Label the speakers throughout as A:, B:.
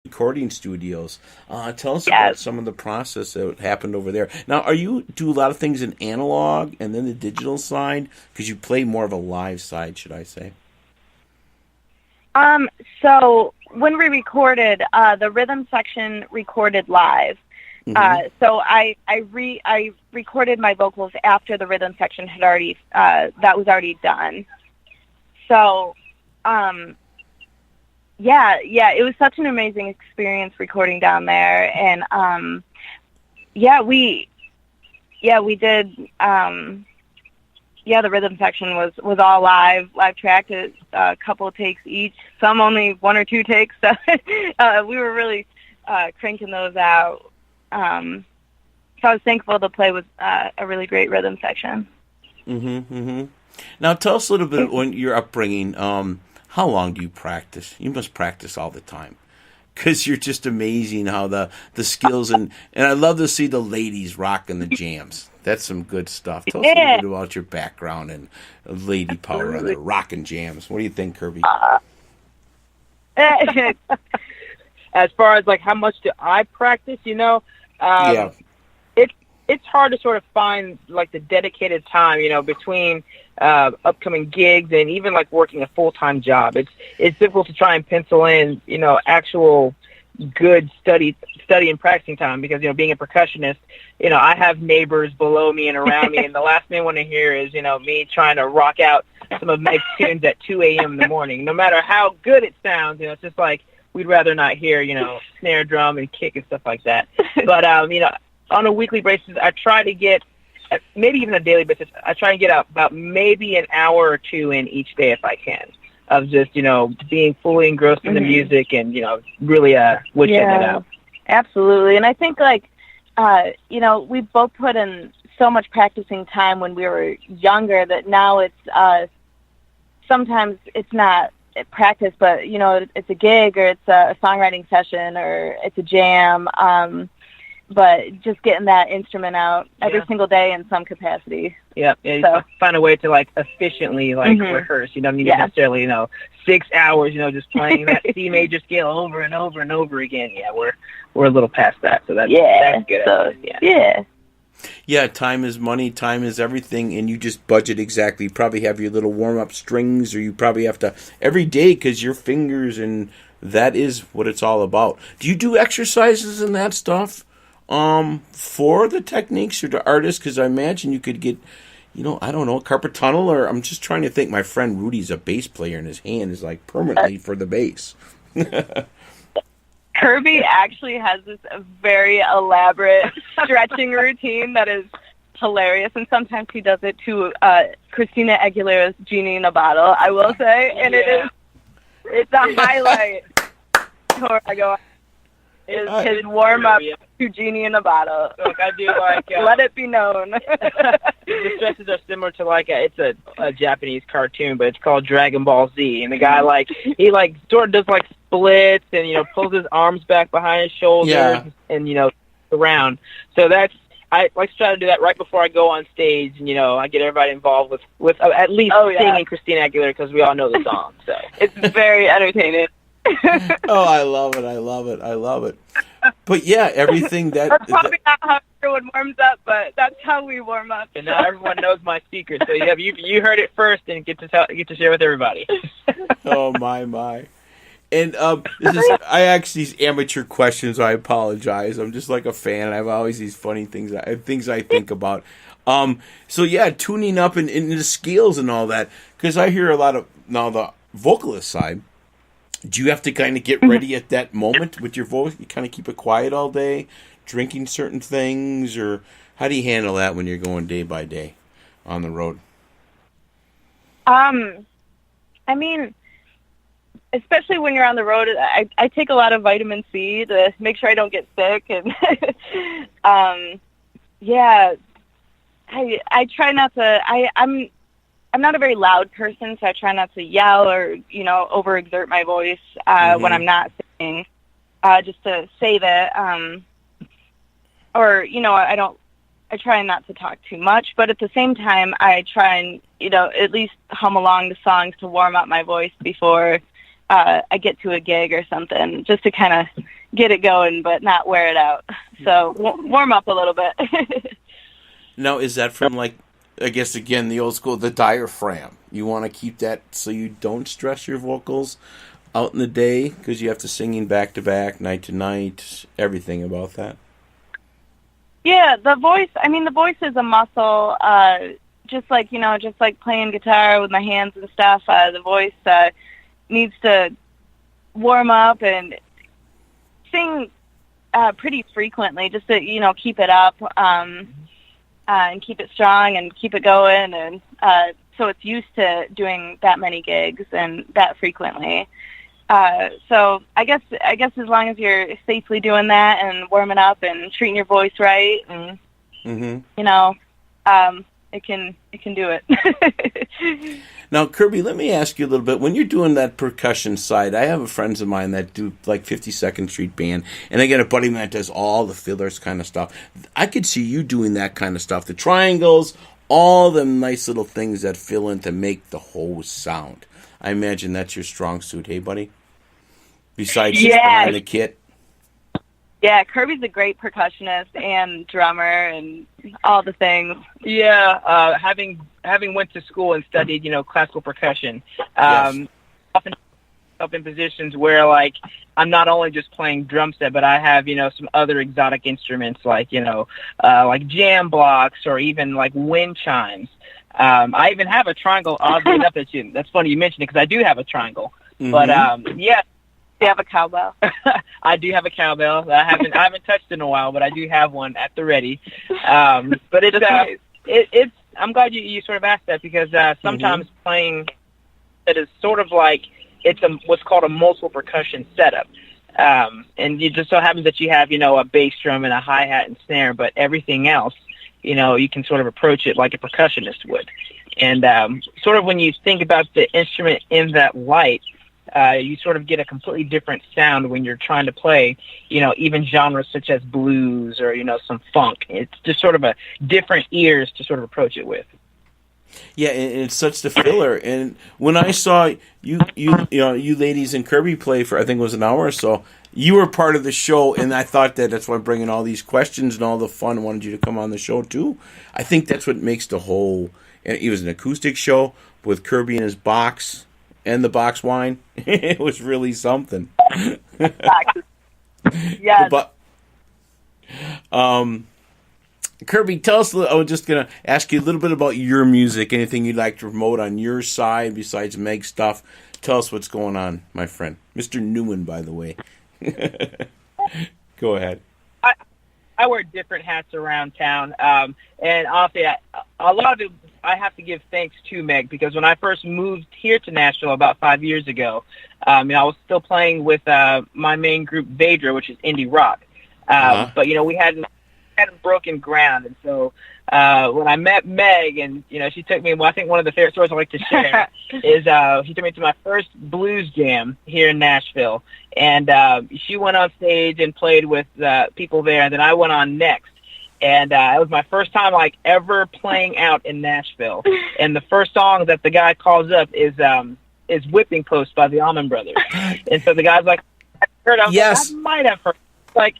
A: recording studios. Tell us about
B: Yes.
A: some of the process that happened over there. Now, do a lot of things in analog and then the digital side? Because you play more of a live side, should I say?
B: So when we recorded, the rhythm section recorded live.
A: Mm-hmm.
B: So I recorded my vocals after the rhythm section had already that was already done. So it was such an amazing experience recording down there, and we did. The rhythm section was all live tracked, a couple of takes each. Some only one or two takes. So we were really cranking those out. So I was thankful to play with a really great rhythm section.
A: Mm-hmm. Mm-hmm. Now, tell us a little bit on your upbringing. How long do you practice? You must practice all the time. Because you're just amazing how the skills, and I love to see the ladies rocking the jams. That's some good stuff. Tell us a little bit about your background and lady power on the rocking jams. What do you think, Kirby?
C: As far as like how much do I practice,
A: Yeah.
C: It's hard to sort of find like the dedicated time, between upcoming gigs and even like working a full-time job. It's difficult to try and pencil in, actual good study and practicing time because, being a percussionist, I have neighbors below me and around me, and the last thing I want to hear is, me trying to rock out some of Meg's tunes at 2 a.m. in the morning. No matter how good it sounds, it's just like we'd rather not hear, snare drum and kick and stuff like that. But, on a weekly basis, I try to get, maybe even a daily basis, I try and get out about maybe an hour or two in each day if I can, of just, being fully engrossed in the music and, really wishing it out.
B: Absolutely. And I think, we both put in so much practicing time when we were younger that now it's, sometimes it's not practice, but, it's a gig or it's a songwriting session or it's a jam. But just getting that instrument out every single day in some capacity.
C: Yeah, so find a way to efficiently rehearse. You don't need necessarily 6 hours. Just playing that C major scale over and over and over again. Yeah, we're a little past that, so that's good.
B: So,
A: Yeah, time is money, time is everything, and you just budget exactly. You probably have your little warm-up strings, or you probably have to every day because your fingers, and that is what it's all about. Do you do exercises and that stuff? For the techniques or the artists, because I imagine you could get, I don't know, carpal tunnel, or I'm just trying to think. My friend Rudy's a bass player, and his hand is like permanently for the bass.
B: Kirby actually has this very elaborate stretching routine that is hilarious, and sometimes he does it to Christina Aguilera's "Genie in a Bottle." I will say, and it's a highlight. Before I go. Is his warm-up to Genie in a Bottle.
C: Look, I do
B: let it be known.
C: The stretches are similar to it's a Japanese cartoon, but it's called Dragon Ball Z. And the guy he sort of does splits and pulls his arms back behind his shoulders and around. So I like to try to do that right before I go on stage, and I get everybody involved with at least singing Christina Aguilera because we all know the song. So
B: it's very entertaining.
A: Oh, I love it. But yeah, everything
B: that's probably not how everyone warms up, but that's how we warm up.
C: And now everyone knows my secret, so you heard it first and get to share with everybody.
A: Oh my. And I ask these amateur questions. I apologize. I'm just like a fan. I have always these funny things I think about. So yeah, tuning up and the scales and all that, because I hear a lot of now the vocalist side. Do you have to kind of get ready at that moment with your voice? You kind of keep it quiet all day, drinking certain things, or how do you handle that when you're going day by day on the road?
B: I mean, especially when you're on the road, I take a lot of vitamin C to make sure I don't get sick, and I try not to. I'm not a very loud person, so I try not to yell or, overexert my voice when I'm not singing, just to save it. I try not to talk too much, but at the same time, I try and, at least hum along the songs to warm up my voice before I get to a gig or something, just to kind of get it going, but not wear it out. So warm up a little bit.
A: Now, is that from, like, I guess, again, the old school, the diaphragm? You want to keep that so you don't stress your vocals out in the day because you have to singing back to back, night to night, everything about that?
B: Yeah, the voice is a muscle, just like playing guitar with my hands and stuff. The voice needs to warm up and sing pretty frequently just to, keep it up and keep it strong and keep it going. And so it's used to doing that many gigs and that frequently. So I guess as long as you're safely doing that and warming up and treating your voice right, and it can do it.
A: Now, Kirby, let me ask you a little bit. When you're doing that percussion side, I have friends of mine that do like 52nd Street Band, and I get a buddy of mine that does all the fillers kind of stuff. I could see you doing that kind of stuff, the triangles, all the nice little things that fill in to make the whole sound. I imagine that's your strong suit, hey, buddy? Besides just behind the kit.
B: Yeah, Kirby's a great percussionist and drummer and all the things.
C: Yeah, having went to school and studied, classical percussion, often up in positions where, like, I'm not only just playing drum set, but I have, some other exotic instruments like jam blocks or even like wind chimes. I even have a triangle. Oddly enough, that's funny you mentioned it because I do have a triangle. Mm-hmm. But yeah.
B: Do you have a cowbell?
C: I do have a cowbell. I haven't touched in a while, but I do have one at the ready. But it's I'm glad you sort of asked that because sometimes playing it is sort of like it's what's called a multiple percussion setup. And it just so happens that you have, a bass drum and a hi-hat and snare, but everything else, you can sort of approach it like a percussionist would. And sort of when you think about the instrument in that light, you sort of get a completely different sound when you're trying to play, even genres such as blues or, some funk. It's just sort of a different ears to sort of approach it with.
A: Yeah, and it's such the filler. And when I saw you ladies and Kirby play for, I think it was an hour or so, you were part of the show, and I thought that's why I'm bringing all these questions and all the fun. I wanted you to come on the show, too. I think that's what makes the whole, and it was an acoustic show with Kirby and his box and the box wine. It was really something.
B: Yeah.
A: But Kirby, tell us. I was just gonna ask you a little bit about your music. Anything you'd like to promote on your side besides Meg stuff? Tell us what's going on, my friend, Mr. Newman. By the way, go ahead.
C: I wear different hats around town, and honestly, a lot of it I have to give thanks to Meg because when I first moved here to Nashville about 5 years ago, I was still playing with my main group, Vedra, which is indie rock. But we hadn't broken ground, and so when I met Meg, and she took me. Well, I think one of the favorite stories I like to share is she took me to my first blues jam here in Nashville, and she went on stage and played with people there, and then I went on next. And it was my first time, ever playing out in Nashville. And the first song that the guy calls up is Whipping Post by the Allman Brothers. And so the guy's like, I heard,
A: yes.
C: I might have heard.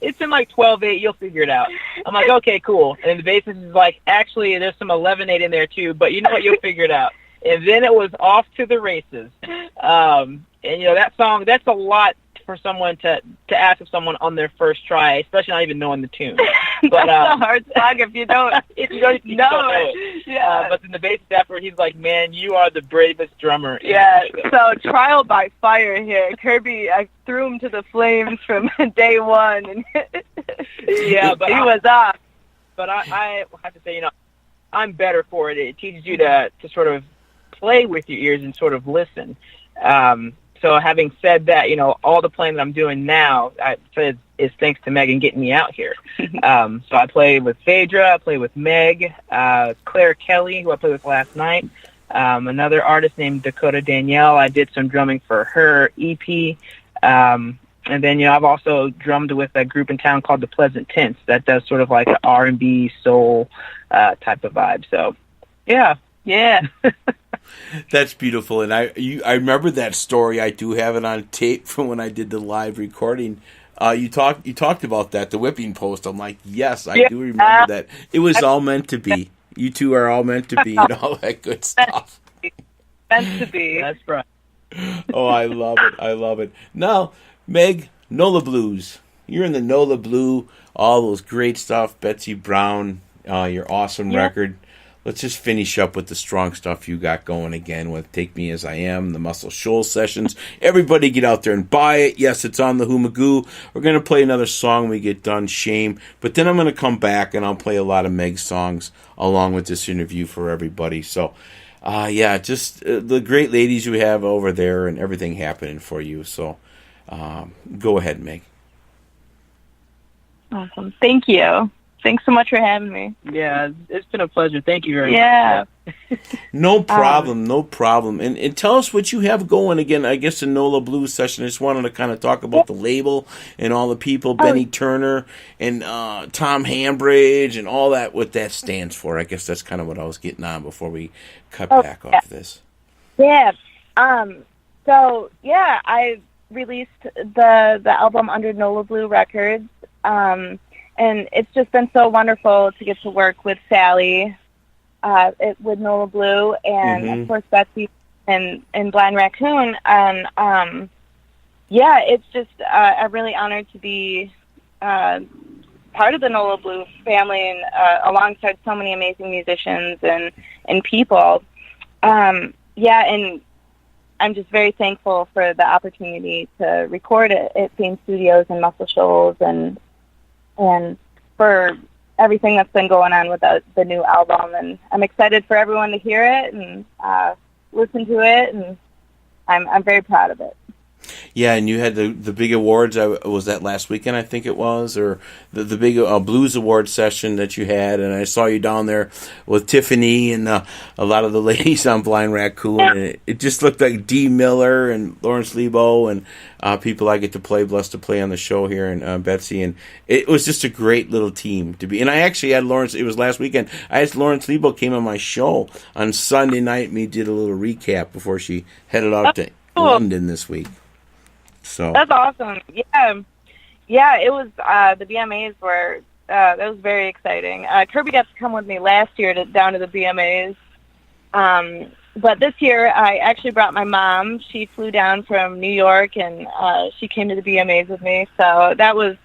C: It's in 12/8, you'll figure it out. I'm like, okay, cool. And the bassist is like, actually, there's some 11/8 in there too, but you know what, you'll figure it out. And then it was off to the races. And that song, that's a lot for someone to ask of someone on their first try, especially not even knowing the tune. But
B: that's a hard song if you don't know
C: it. Yeah. But then the bassist afterward, he's like, "Man, you are the bravest drummer."
B: Yeah. So trial by fire here. Kirby, I threw him to the flames from day one, and
C: yeah, but
B: he was off.
C: But I have to say, I'm better for it. It teaches you to sort of play with your ears and sort of listen. So having said that, all the playing that I'm doing now is thanks to Meg and getting me out here. So I play with Vedra, I play with Meg, Claire Kelly, who I played with last night, another artist named Dakota Danielle. I did some drumming for her EP. And then, I've also drummed with a group in town called the Pleasant Tints that does sort of like an R&B soul type of vibe. So, yeah.
A: That's beautiful, and I remember that story. I do have it on tape from when I did the live recording. You talked about that, the whipping post. I'm like, yes, I do remember that. It was all meant to be. You two are all meant to be, and all that good stuff.
B: Meant to be.
C: That's right.
A: Oh, I love it. I love it. Now, Meg, NOLA Blues. You're in the NOLA Blue, all those great stuff. Betsy Brown, your awesome record. Let's just finish up with the strong stuff you got going again with Take Me As I Am, the Muscle Shoals sessions. Everybody get out there and buy it. Yes, it's on the Hoomagoo. We're going to play another song when we get done, Shame. But then I'm going to come back and I'll play a lot of Meg's songs along with this interview for everybody. So, just the great ladies you have over there and everything happening for you. So, go ahead, Meg.
B: Awesome. Thank you. Thanks so much for having me.
C: Yeah, it's been a pleasure. Thank you very much.
B: Yeah.
A: No problem, no problem. And tell us what you have going again. I guess the NOLA Blues session. I just wanted to kind of talk about the label and all the people, Benny Turner and Tom Hambridge and all that, what that stands for. I guess that's kind of what I was getting on before we cut back off this.
B: Yeah. I released the album under NOLA Blue Records. And it's just been so wonderful to get to work with Sally, with NOLA Blue, and of course Betsy and Blind Raccoon. And it's just I'm really honored to be part of the NOLA Blue family and alongside so many amazing musicians and people. And I'm just very thankful for the opportunity to record at Fame Studios and Muscle Shoals and for everything that's been going on with the new album. And I'm excited for everyone to hear it and listen to it, and I'm very proud of it.
A: Yeah, and you had the big awards. Was that last weekend, I think it was, or the big blues award session that you had, and I saw you down there with Tiffany and a lot of the ladies on Blind Raccoon.
B: Yeah.
A: And it just looked like Dee Miller and Lawrence Lebo and people I get to blessed to play on the show here, and Betsy, and it was just a great little team to be. And I actually had Lawrence. It was last weekend. I had Lawrence Lebo came on my show on Sunday night. And we did a little recap before she headed out to London this week. So
B: that's awesome. Yeah. It was the BMAs were that was very exciting. Kirby got to come with me last year down to the BMAs, but this year I actually brought my mom. She flew down from New York and she came to the BMAs with me. So that was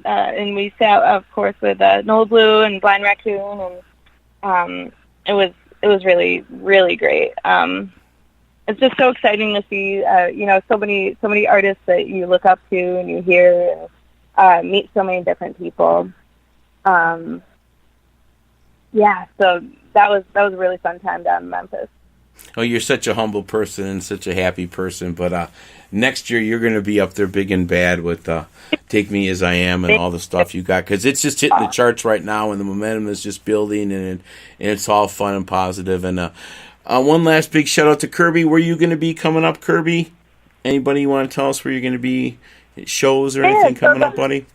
B: and we sat, of course, with NOLA Blue and Blind Raccoon, and it was really, really great. It's just so exciting to see, so many artists that you look up to and you hear and meet so many different people. So that was a really fun time down in Memphis.
A: Oh, you're such a humble person and such a happy person. But next year you're going to be up there big and bad with Take Me As I Am and all the stuff you got, because it's just hitting the charts right now and the momentum is just building and it's all fun and positive. And one last big shout out to Kirby. Where are you going to be coming up, Kirby? Anybody you want to tell us where you're going to be? Shows or anything coming up, buddy?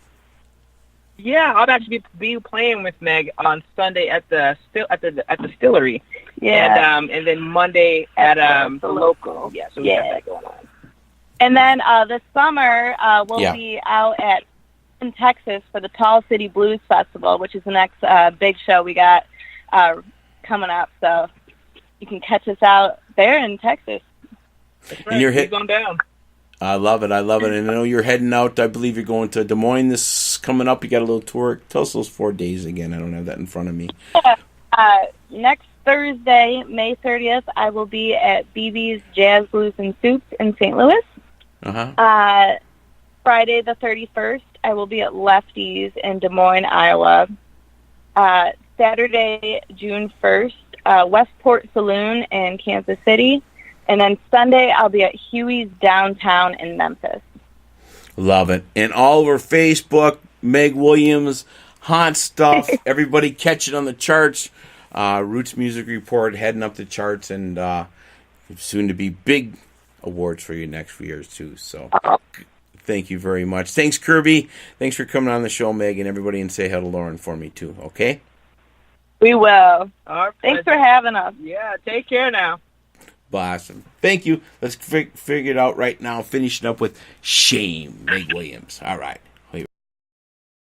C: Yeah, I'll actually be playing with Meg on Sunday at the Distillery.
B: Yeah,
C: and then Monday at
B: the local.
C: Yeah, so we have that going on.
B: And then this summer we'll be out in Texas for the Tall City Blues Festival, which is the next big show we got coming up. So you can catch us out there in Texas.
C: That's right.
A: And you're
C: going down.
A: I love it. And I know you're heading out. I believe you're going to Des Moines this coming up. You got a little tour. Tell us those 4 days again. I don't have that in front of me.
B: Next Thursday, May 30th, I will be at BB's Jazz, Blues, and Soup in St. Louis. Friday the 31st, I will be at Lefty's in Des Moines, Iowa. Saturday, June 1st, Westport Saloon in Kansas City. And then Sunday, I'll be at Huey's downtown in Memphis.
A: Love it. And all over Facebook, Meg Williams, hot stuff. Everybody catch it on the charts. Roots Music Report heading up the charts, and soon to be big awards for you next few years too. So thank you very much. Thanks, Kirby. Thanks for coming on the show, Meg, and everybody, and say hello to Lauren for me too, okay?
B: We will.
C: Our
B: Thanks for having us.
C: Yeah, take care now.
A: Awesome. Thank you. Let's figure it out right now. Finishing up with shame, Meg Williams. All right.